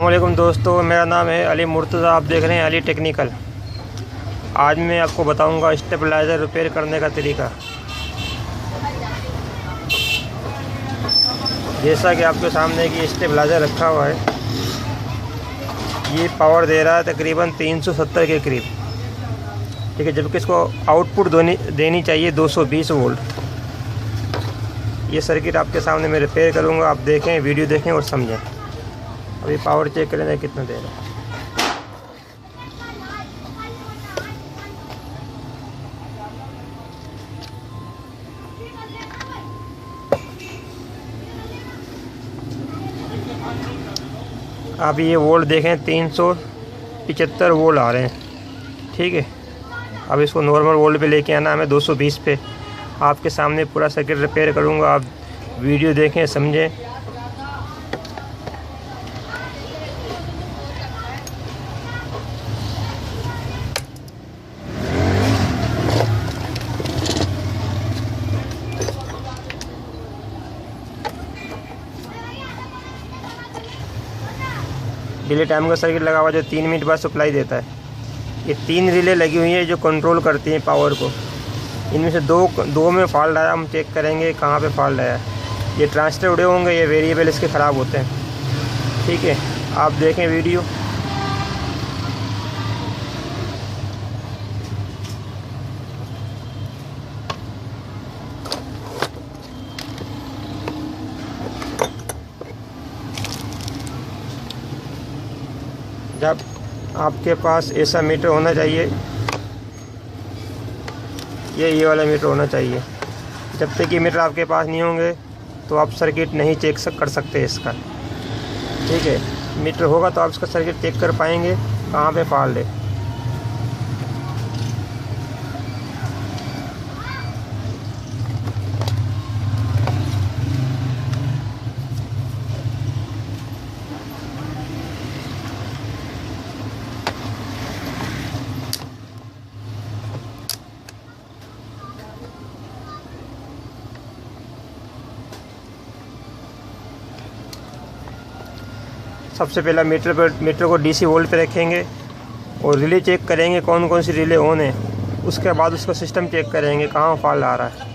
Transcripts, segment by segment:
वालेकुम दोस्तों, मेरा नाम है अली मुर्तज़ा। आप देख रहे हैं अली टेक्निकल। आज मैं आपको बताऊंगा स्टेबलाइज़र रिपेयर करने का तरीका। जैसा कि आपके सामने कि स्टेबलाइज़र रखा हुआ है, ये पावर दे रहा है तकरीबन 370 के करीब, ठीक है, जबकि इसको आउटपुट देनी चाहिए 220 वोल्ट। ये सर्किट आपके सामने मैं रिपेयर करूँगा, आप देखें, वीडियो देखें और समझें। अभी पावर चेक करें कितना दे रहा है। अभी ये वोल्ट देखें 375 वोल्ट आ रहे हैं, ठीक है। अब इसको नॉर्मल वोल्ट पे लेके आना हमें 220 पे। आपके सामने पूरा सर्किट रिपेयर करूँगा, आप वीडियो देखें, समझें। डिले टाइम का सर्किट लगा हुआ जो 3 मिनट बाद सप्लाई देता है। ये 3 रिले लगी हुई है जो कंट्रोल करती हैं पावर को। इनमें से दो में फॉल्ट आया, हम चेक करेंगे कहाँ पे फॉल्ट आया। ये ट्रांजिस्टर उड़े होंगे, ये वेरिएबल इसके ख़राब होते हैं, ठीक है। आप देखें वीडियो। जब आपके पास ऐसा मीटर होना चाहिए, ये वाला मीटर होना चाहिए। जब तक ये मीटर आपके पास नहीं होंगे तो आप सर्किट नहीं चेक कर सकते इसका, ठीक है। मीटर होगा तो आप इसका सर्किट चेक कर पाएंगे कहाँ पे फॉल्ट है। सबसे पहला मीटर को डीसी वोल्ट पे रखेंगे और रिले चेक करेंगे कौन कौन सी रिले ऑन है। उसके बाद उसका सिस्टम चेक करेंगे कहाँ फॉल्ट आ रहा है।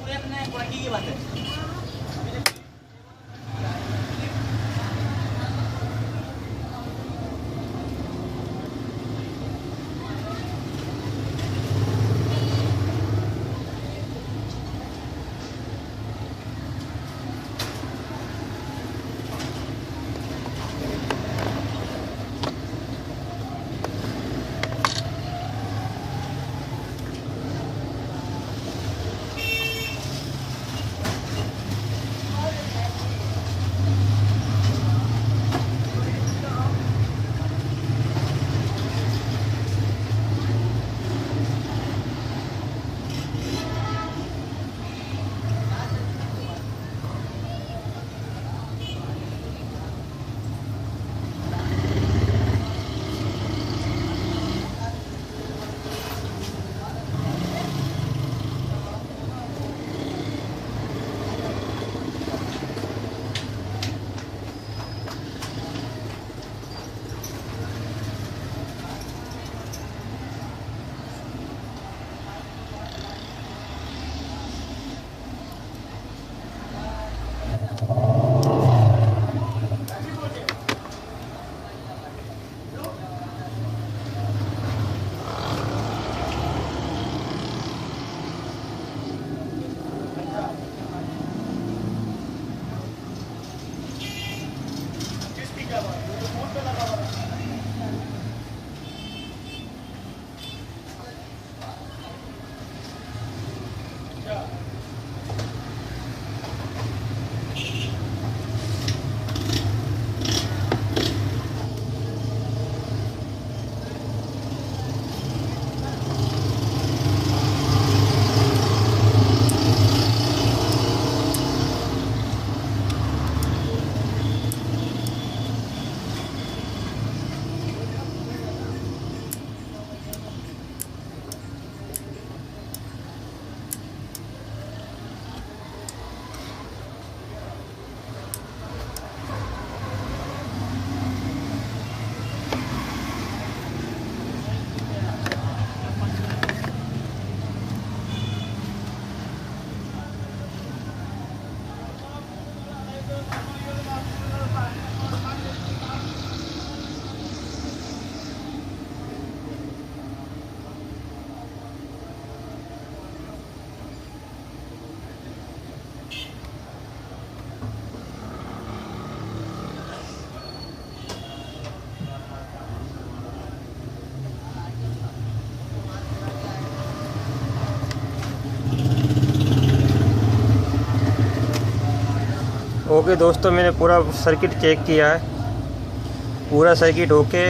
ओके दोस्तों, मैंने पूरा सर्किट चेक किया है। पूरा सर्किट होके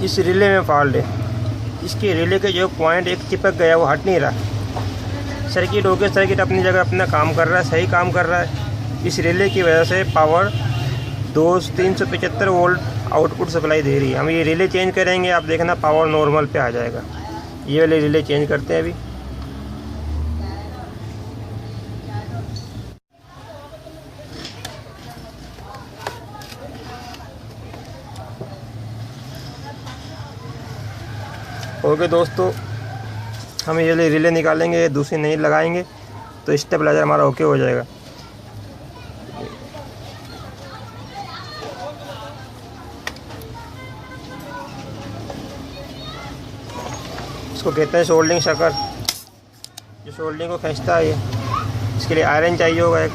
इस रिले में फॉल्ट है। इसके रिले के जो पॉइंट एक चिपक गया वो हट नहीं रहा। सर्किट होके सर्किट अपनी जगह अपना काम कर रहा है, सही काम कर रहा है। इस रिले की वजह से पावर 375 वोल्ट आउटपुट सप्लाई दे रही है। हम ये रिले चेंज करेंगे, आप देखना पावर नॉर्मल पे आ जाएगा। ये वाले रिले चेंज करते हैं अभी। ओके दोस्तों, हम ये रिले निकालेंगे, दूसरी नहीं लगाएंगे तो स्टेबलाइजर हमारा ओके हो जाएगा। इसको कहते हैं सोल्डिंग शकर, जो सोल्डिंग को खींचता है। इसके लिए आयरन चाहिए होगा एक।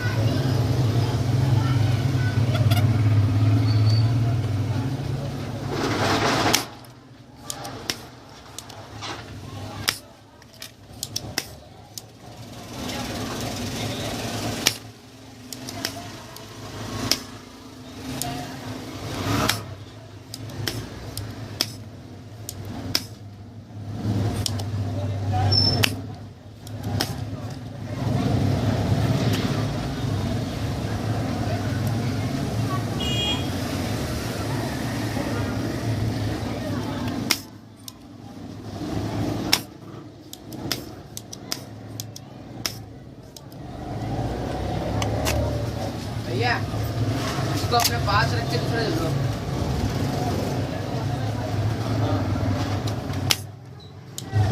इसको अपने पास रख के दूसरा जल दो।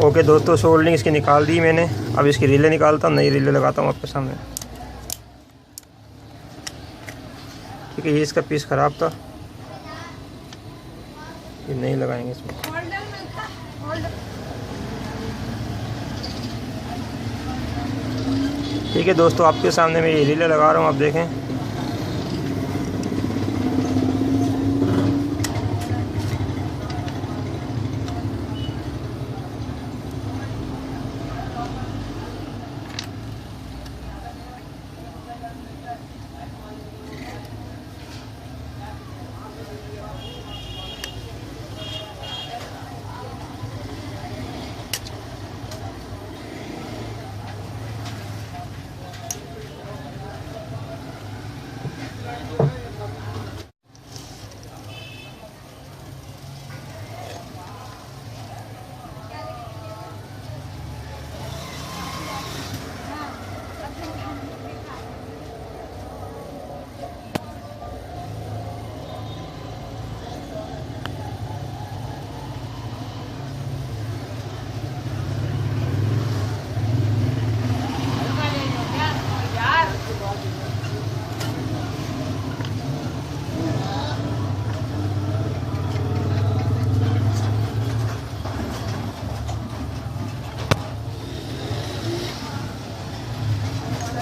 ओके दोस्तों, सोल्डिंग इसकी निकाल दी मैंने। अब इसकी रिले निकालता हूँ, नई रिले लगाता हूँ आपके सामने। ठीक है, ये इसका पीस ख़राब था, ये नहीं लगाएंगे इसमें। ठीक है दोस्तों, आपके सामने मैं ये रिले लगा रहा हूँ, आप देखें।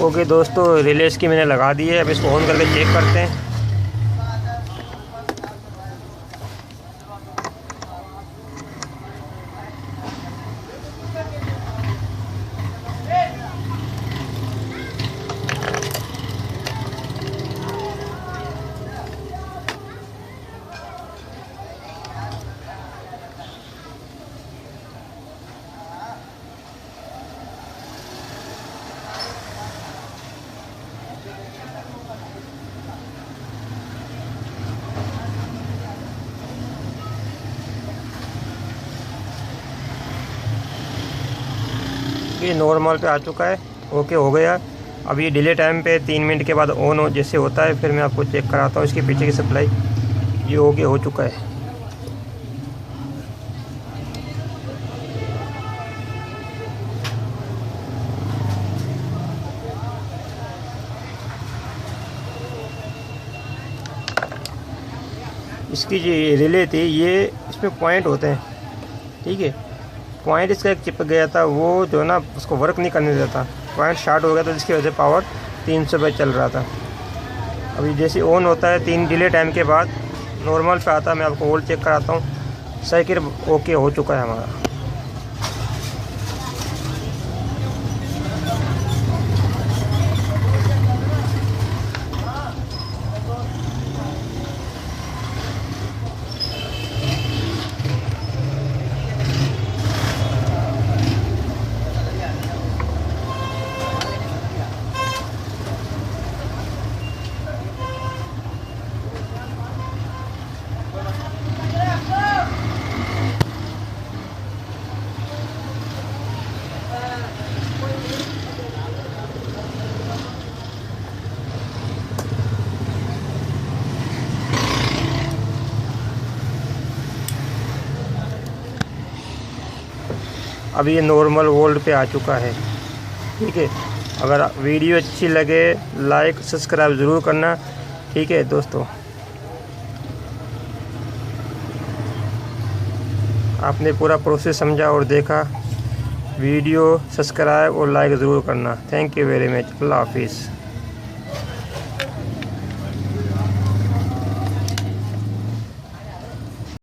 ओके दोस्तों, रिले इसकी मैंने लगा दी है। अब इसको ऑन करके चेक करते हैं। ये नॉर्मल पे आ चुका है, ओके हो गया। अब ये डिले टाइम पे 3 मिनट के बाद ऑन हो जैसे होता है, फिर मैं आपको चेक कराता हूँ इसके पीछे की सप्लाई। ये ओके हो चुका है। इसकी जो रिले थी, ये इसमें पॉइंट होते हैं, ठीक है। पॉइंट इसका एक चिपक गया था, वो जो ना उसको वर्क नहीं करने देता। पॉइंट शार्ट हो गया था, जिसकी वजह से पावर 300 पे चल रहा था। अभी जैसे ऑन होता है 3 डिले टाइम के बाद नॉर्मल पे आता है। मैं आपको वोल्ट चेक कराता हूँ। सर्किट ओके हो चुका है हमारा। अब ये नॉर्मल वोल्ट पे आ चुका है। ठीक है, अगर वीडियो अच्छी लगे लाइक सब्सक्राइब ज़रूर करना। ठीक है दोस्तों, आपने पूरा प्रोसेस समझा और देखा, वीडियो सब्सक्राइब और लाइक ज़रूर करना। Thank you very much. अल्लाह हाफिज़।